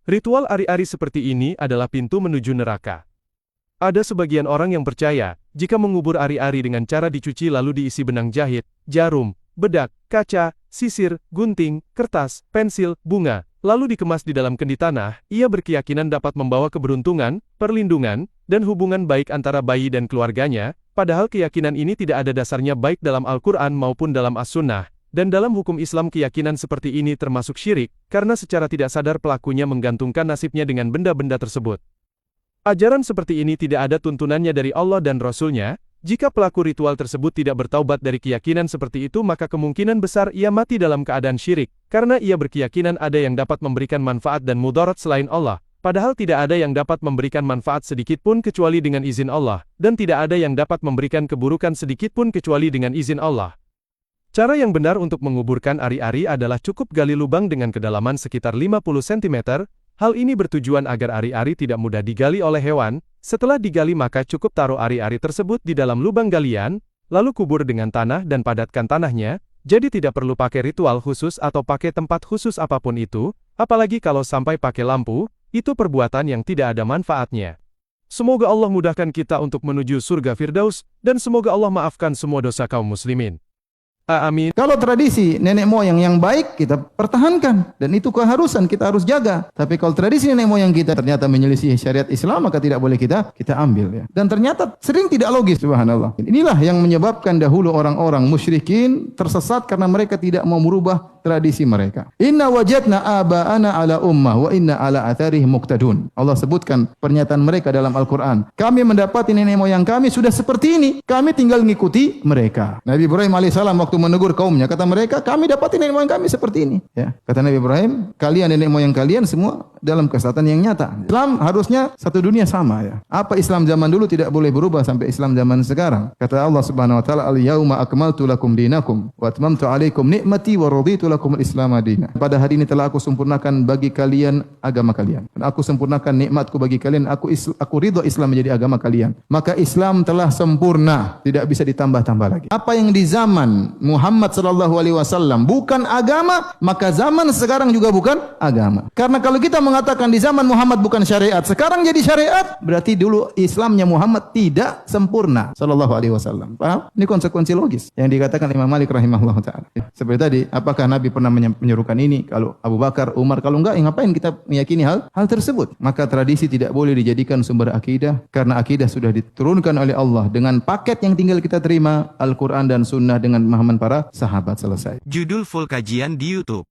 Ritual ari-ari seperti ini adalah pintu menuju neraka. Ada sebagian orang yang percaya, jika mengubur ari-ari dengan cara dicuci lalu diisi benang jahit, jarum, bedak, kaca, sisir, gunting, kertas, pensil, bunga, lalu dikemas di dalam kendi tanah, ia berkeyakinan dapat membawa keberuntungan, perlindungan, dan hubungan baik antara bayi dan keluarganya, padahal keyakinan ini tidak ada dasarnya baik dalam Al-Quran maupun dalam As-Sunnah. Dan dalam hukum Islam keyakinan seperti ini termasuk syirik, karena secara tidak sadar pelakunya menggantungkan nasibnya dengan benda-benda tersebut. Ajaran seperti ini tidak ada tuntunannya dari Allah dan Rasul-Nya. Jika pelaku ritual tersebut tidak bertaubat dari keyakinan seperti itu maka kemungkinan besar ia mati dalam keadaan syirik, karena ia berkeyakinan ada yang dapat memberikan manfaat dan mudarat selain Allah, padahal tidak ada yang dapat memberikan manfaat sedikit pun kecuali dengan izin Allah, dan tidak ada yang dapat memberikan keburukan sedikit pun kecuali dengan izin Allah. Cara yang benar untuk menguburkan ari-ari adalah cukup gali lubang dengan kedalaman sekitar 50 cm. Hal ini bertujuan agar ari-ari tidak mudah digali oleh hewan. Setelah digali maka cukup taruh ari-ari tersebut di dalam lubang galian, lalu kubur dengan tanah dan padatkan tanahnya, jadi tidak perlu pakai ritual khusus atau pakai tempat khusus apapun itu, apalagi kalau sampai pakai lampu, itu perbuatan yang tidak ada manfaatnya. Semoga Allah mudahkan kita untuk menuju surga Firdaus, dan semoga Allah maafkan semua dosa kaum muslimin. Amin. Kalau tradisi nenek moyang yang baik kita pertahankan dan itu keharusan kita harus jaga. Tapi kalau tradisi nenek moyang kita ternyata menyelisih syariat Islam maka tidak boleh kita ambil ya. Dan ternyata sering tidak logis, subhanallah. Inilah yang menyebabkan dahulu orang-orang musyrikin tersesat karena mereka tidak mau merubah tradisi mereka. Inna wajadna aba'ana ala ummah wa inna ala atharihim muqtadun. Allah sebutkan pernyataan mereka dalam Al-Quran. Kami mendapati nenek moyang kami sudah seperti ini. Kami tinggal mengikuti mereka. Nabi Ibrahim alaihissalam waktu menegur kaumnya, kata mereka, kami dapati nenek moyang kami seperti ini. Ya. Kata Nabi Ibrahim, kalian nenek moyang kalian semua dalam kesesatan yang nyata. Islam harusnya satu dunia sama ya. Apa Islam zaman dulu tidak boleh berubah sampai Islam zaman sekarang. Kata Allah Subhanahu wa taala, al-yauma akmaltu lakum dinakum wa atmamtu alaikum ni'mati wa raditu lakum al-Islam madina. Pada hari ini telah aku sempurnakan bagi kalian agama kalian. Dan aku sempurnakan nikmatku bagi kalian. Aku ridho Islam menjadi agama kalian. Maka Islam telah sempurna, tidak bisa ditambah-tambah lagi. Apa yang di zaman Muhammad sallallahu alaihi wasallam bukan agama, maka zaman sekarang juga bukan agama. Karena kalau kita mengatakan di zaman Muhammad bukan syariat, sekarang jadi syariat, berarti dulu Islamnya Muhammad tidak sempurna sallallahu alaihi wasallam. Paham? Ini konsekuensi logis yang dikatakan Imam Malik rahimahullah taala. Seperti tadi, apakah Nabi pernah menyerukan ini? Kalau Abu Bakar, Umar, kalau enggak, ngapain kita meyakini hal tersebut? Maka tradisi tidak boleh dijadikan sumber akidah, karena akidah sudah diturunkan oleh Allah dengan paket yang tinggal kita terima, Al-Quran dan Sunnah dengan pemahaman para sahabat. Selesai. Judul full kajian di YouTube.